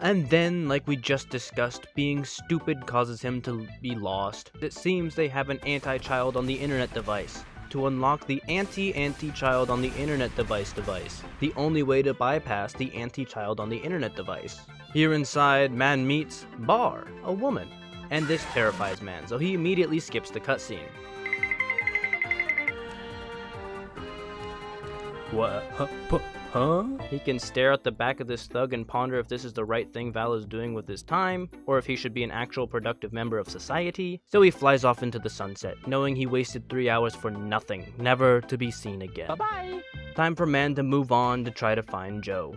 And then, like we just discussed, being stupid causes him to be lost. It seems they have an anti-child on the internet device. To unlock the anti-child on the internet device, the only way to bypass the anti-child on the internet device. Here inside, man meets Bar, a woman, and this terrifies man, so he immediately skips the cutscene. What? Huh? He can stare at the back of this thug and ponder if this is the right thing Val is doing with his time, or if he should be an actual productive member of society. So he flies off into the sunset, knowing he wasted 3 hours for nothing, never to be seen again. Bye-bye! Time for man to move on to try to find Joe.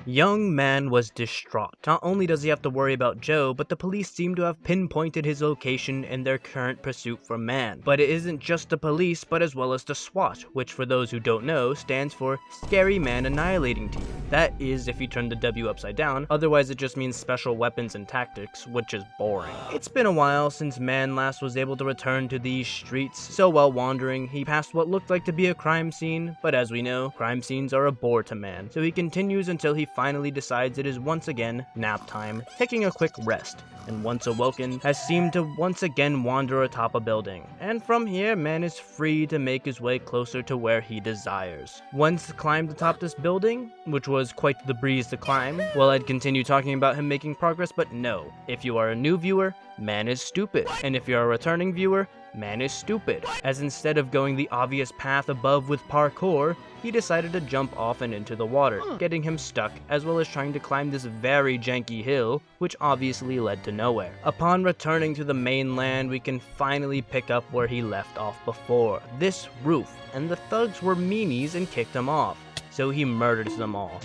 Young man was distraught. Not only does he have to worry about Joe, but the police seem to have pinpointed his location in their current pursuit for man. But it isn't just the police, but as well as the SWAT, which for those who don't know, stands for Scary Man Annihilating Team. That is if you turn the W upside down, otherwise it just means Special Weapons and Tactics, which is boring. It's been a while since man last was able to return to these streets, so while wandering, he passed what looked like to be a crime scene, but as we know, crime scenes are a bore to man, so he continues until he finally decides it is once again nap time, taking a quick rest, and once awoken, has seemed to once again wander atop a building. And from here, man is free to make his way closer to where he desires. Once climbed atop this building, which was quite the breeze to climb, well, I'd continue talking about him making progress, but no. If you are a new viewer, man is stupid. And if you're a returning viewer, man is stupid. As instead of going the obvious path above with parkour, he decided to jump off and into the water, getting him stuck, as well as trying to climb this very janky hill, which obviously led to nowhere. Upon returning to the mainland, we can finally pick up where he left off before, this roof, and the thugs were meanies and kicked him off, so he murders them all.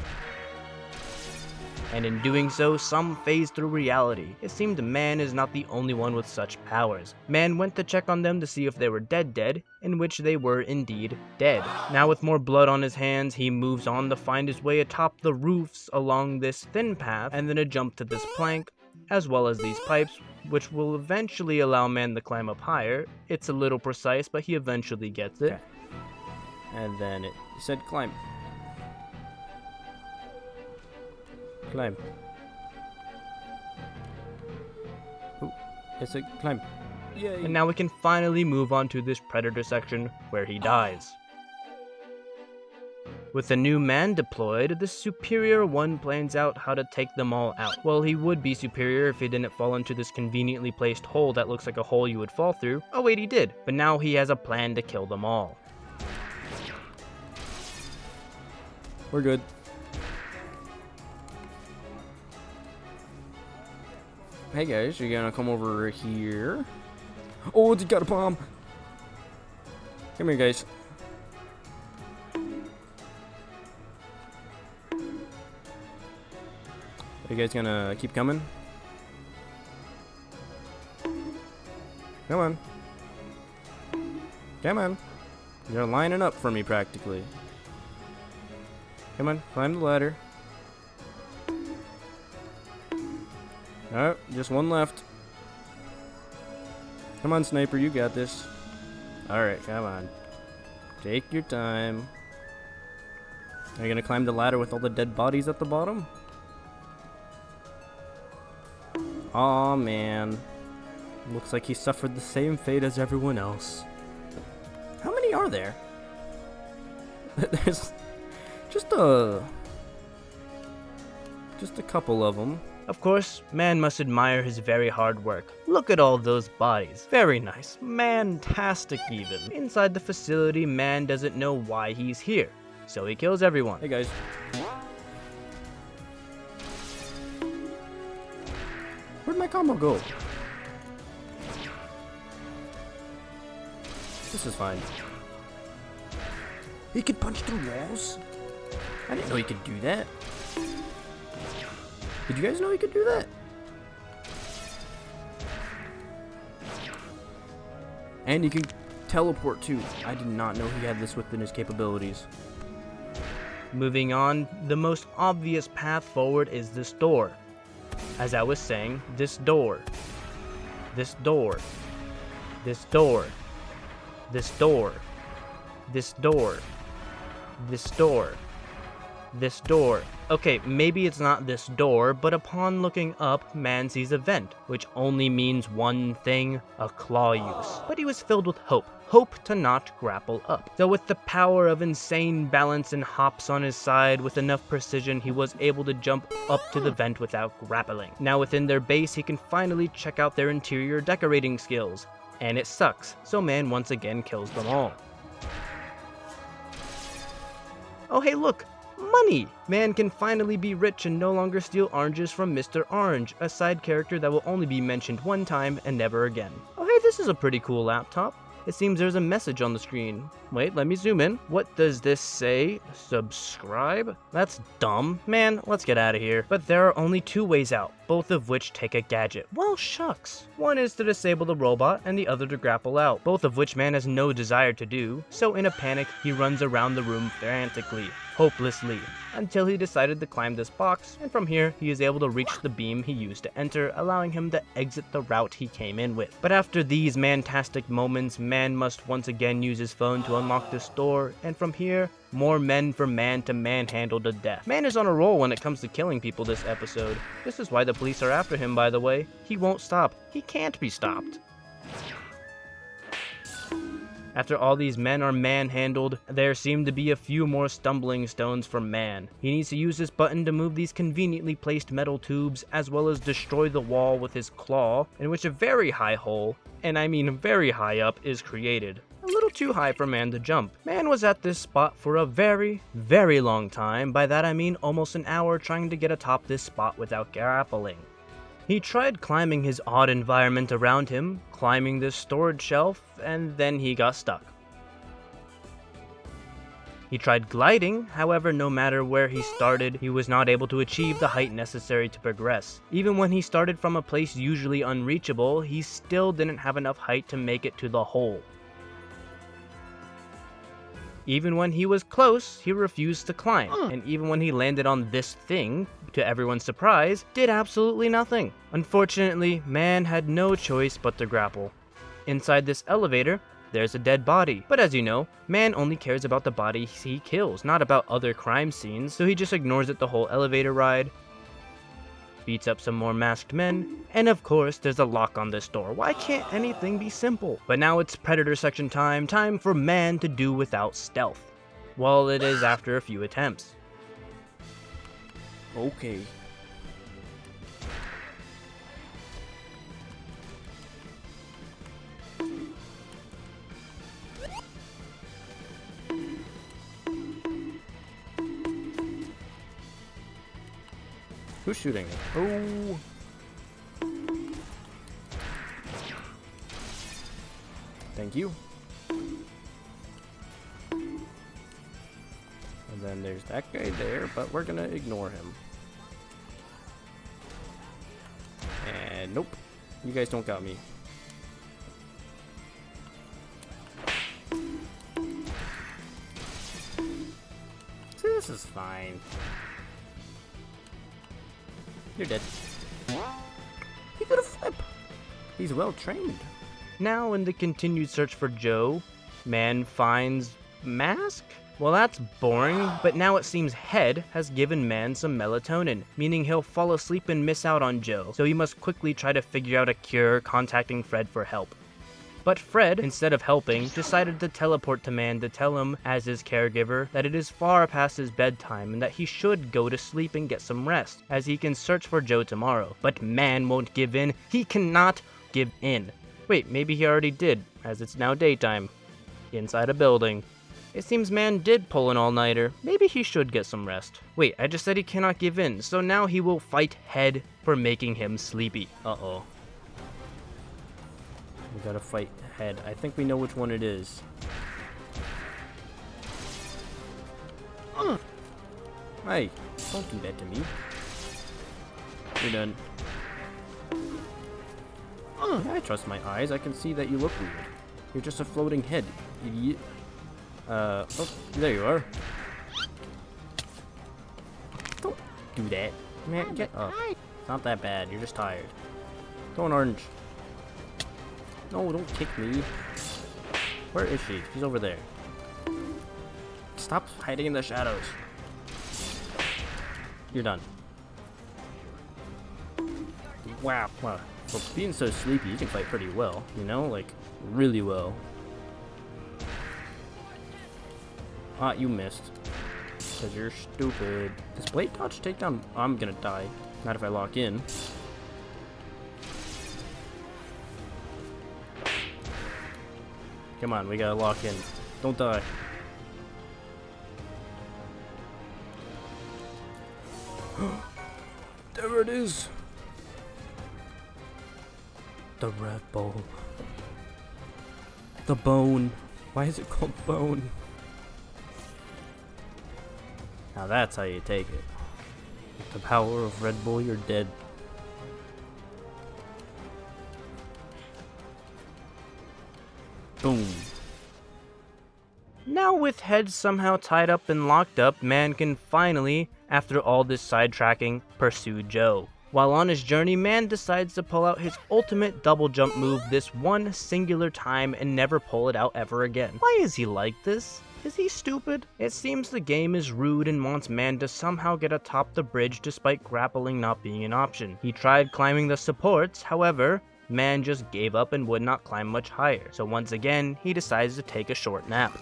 And in doing so, some phase through reality. It seemed man is not the only one with such powers. Man went to check on them to see if they were dead, in which they were indeed dead. Now with more blood on his hands, he moves on to find his way atop the roofs along this thin path, and then a jump to this plank, as well as these pipes, which will eventually allow man to climb up higher. It's a little precise, but he eventually gets it. Okay. And then it said climb. Climb. Ooh, it's a climb. Yay. And now we can finally move on to this predator section where he dies. With the new man deployed, the superior one plans out how to take them all out. Well, he would be superior if he didn't fall into this conveniently placed hole that looks like a hole you would fall through. Oh wait, he did. But now he has a plan to kill them all. We're good. Hey guys, you're gonna come over here. Oh, it's got a bomb. Come here, guys. Are you guys gonna keep coming? Come on. Come on. You're lining up for me practically. Come on, climb the ladder. Oh, just one left. Come on, sniper, you got this. Alright, come on. Take your time. Are you gonna climb the ladder with all the dead bodies at the bottom? Aw, man. Looks like he suffered the same fate as everyone else. How many are there? There's just a couple of them. Of course, man must admire his very hard work. Look at all those bodies. Very nice. Man-tastic even. Inside the facility, man doesn't know why he's here, so he kills everyone. Hey guys. Where'd my combo go? This is fine. He could punch through walls? I didn't know he could do that. Did you guys know he could do that? And he can teleport too. I did not know he had this within his capabilities. Moving on, the most obvious path forward is this door. As I was saying, this door. This door. This door. This door. This door. This door. this door. Okay, maybe it's not this door, but upon looking up, man sees a vent, which only means one thing, a claw use. But he was filled with hope. Hope to not grapple up. So with the power of insane balance and hops on his side, with enough precision, he was able to jump up to the vent without grappling. Now within their base, he can finally check out their interior decorating skills. And it sucks, so man once again kills them all. Oh hey look! Money! Man can finally be rich and no longer steal oranges from Mr. Orange, a side character that will only be mentioned one time and never again. Oh hey, this is a pretty cool laptop. It seems there's a message on the screen. Wait, let me zoom in. What does this say? Subscribe? That's dumb. Man, let's get out of here. But there are only two ways out, both of which take a gadget. Well, shucks. One is to disable the robot, and the other to grapple out, both of which man has no desire to do, so in a panic, he runs around the room frantically, hopelessly, until he decided to climb this box, and from here, he is able to reach the beam he used to enter, allowing him to exit the route he came in with. But after these mantastic moments, man must once again use his phone to unlock this door, and from here, more men for man to manhandle to death. Man is on a roll when it comes to killing people this episode. This is why the police are after him, by the way. He won't stop. He can't be stopped. After all these men are manhandled, there seem to be a few more stumbling stones for man. He needs to use this button to move these conveniently placed metal tubes, as well as destroy the wall with his claw, in which a very high hole, and I mean very high up, is created. A little too high for man to jump. Man was at this spot for a very, very long time. By that I mean almost an hour trying to get atop this spot without grappling. He tried climbing his odd environment around him, climbing this storage shelf, and then he got stuck. He tried gliding, however, no matter where he started, he was not able to achieve the height necessary to progress. Even when he started from a place usually unreachable, he still didn't have enough height to make it to the hole. Even when he was close, he refused to climb, and even when he landed on this thing, to everyone's surprise, did absolutely nothing. Unfortunately, man had no choice but to grapple. Inside this elevator, there's a dead body, but as you know, man only cares about the body he kills, not about other crime scenes, so he just ignores it the whole elevator ride, beats up some more masked men, and of course, there's a lock on this door. Why can't anything be simple? But now it's Predator section time for man to do without stealth. Well, it is after a few attempts. Okay. Who's shooting? Oh. Thank you. And then there's that guy there, but we're gonna ignore him. And nope, you guys don't got me. This is fine. You're dead. He could a flip. He's well trained. Now in the continued search for Joe, man finds mask? Well, that's boring, but now it seems Head has given man some melatonin, meaning he'll fall asleep and miss out on Joe, so he must quickly try to figure out a cure, contacting Fred for help. But Fred, instead of helping, decided to teleport to man to tell him, as his caregiver, that it is far past his bedtime and that he should go to sleep and get some rest, as he can search for Joe tomorrow. But man won't give in. He cannot give in. Wait, maybe he already did, as it's now daytime. Inside a building. It seems man did pull an all-nighter. Maybe he should get some rest. Wait, I just said he cannot give in, so now he will fight Head for making him sleepy. Uh-oh. We gotta fight Head. I think we know which one it is. Hey, don't do that to me. You're done. I trust my eyes. I can see that you look weird. You're just a floating head, idiot. Oh, there you are. Don't do that. Man, get up. It's not that bad. You're just tired. Throw an orange. No, don't kick me. Where is she? She's over there. Stop hiding in the shadows. You're done. Wow. Wow. Well, being so sleepy, you can fight pretty well, you know? Like, really well. Ah, you missed. Because you're stupid. Does blade dodge take down? I'm gonna die. Not if I lock in. Come on, we gotta lock in. Don't die. There it is. The Red Bull. The bone. Why is it called bone? Now that's how you take it. With the power of Red Bull, you're dead. Boom. Now with heads somehow tied up and locked up, Man can finally, after all this sidetracking, pursue Joe. While on his journey, Man decides to pull out his ultimate double jump move this one singular time and never pull it out ever again. Why is he like this? Is he stupid? It seems the game is rude and wants Man to somehow get atop the bridge despite grappling not being an option. He tried climbing the supports, however, Man just gave up and would not climb much higher, so once again, he decides to take a short nap.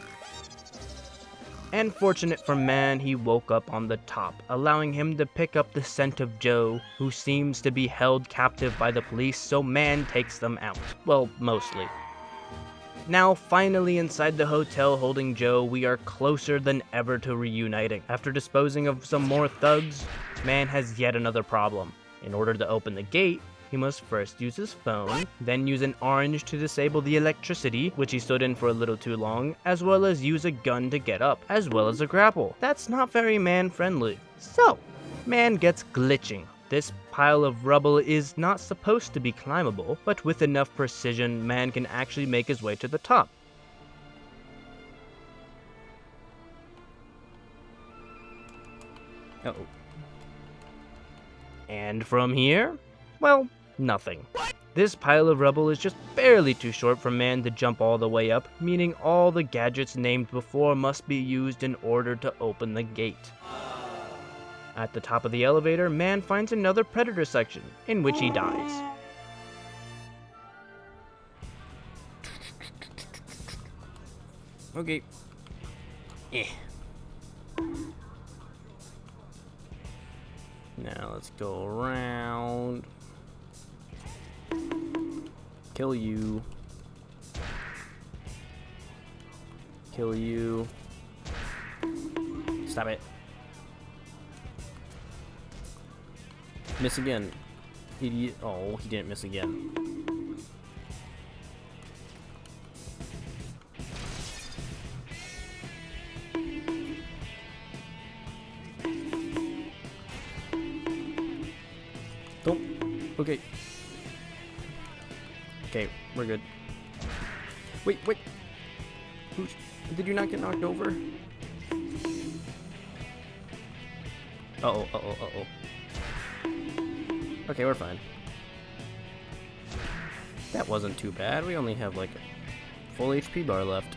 And fortunate for Man, he woke up on the top, allowing him to pick up the scent of Joe, who seems to be held captive by the police, so Man takes them out. Well, mostly. Now, finally inside the hotel holding Joe, we are closer than ever to reuniting. After disposing of some more thugs, Man has yet another problem. In order to open the gate, he must first use his phone, then use an orange to disable the electricity, which he stood in for a little too long, as well as use a gun to get up, as well as a grapple. That's not very Man-friendly. So, Man gets glitching. This pile of rubble is not supposed to be climbable, but with enough precision, Man can actually make his way to the top. Uh-oh. And from here? Well, nothing. This pile of rubble is just barely too short for Man to jump all the way up, meaning all the gadgets named before must be used in order to open the gate. At the top of the elevator, Man finds another predator section, in which he dies. Okay. Now let's go around. Kill you. Kill you. Stop it. Miss again. Idiot. Oh, he didn't miss again. Don't. Okay. Okay, we're good. Wait. Did you not get knocked over? Uh-oh. Okay, we're fine. That wasn't too bad. We only have like a full HP bar left.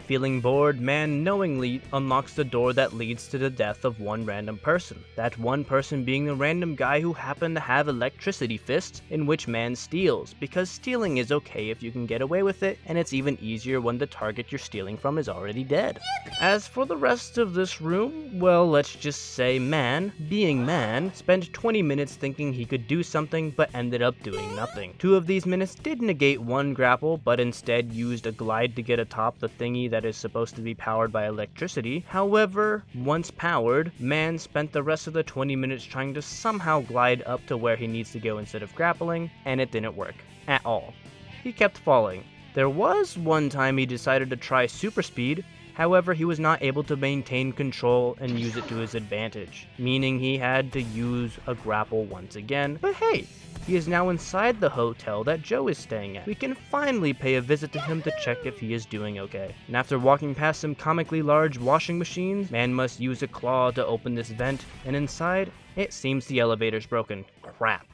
Feeling bored, Man knowingly unlocks the door that leads to the death of one random person. That one person being the random guy who happened to have electricity fists, in which Man steals, because stealing is okay if you can get away with it, and it's even easier when the target you're stealing from is already dead. As for the rest of this room, well, let's just say Man, being Man, spent 20 minutes thinking he could do something, but ended up doing nothing. 2 of these minutes did negate one grapple, but instead used a glide to get atop the thingy that is supposed to be powered by electricity. However, once powered, Man spent the rest of the 20 minutes trying to somehow glide up to where he needs to go instead of grappling, and it didn't work. At all. He kept falling. There was one time he decided to try super speed, however he was not able to maintain control and use it to his advantage, meaning he had to use a grapple once again. But hey, he is now inside the hotel that Joe is staying at. We can finally pay a visit to him to check if he is doing okay. And after walking past some comically large washing machines, Man must use a claw to open this vent, and inside, it seems the elevator's broken. Crap.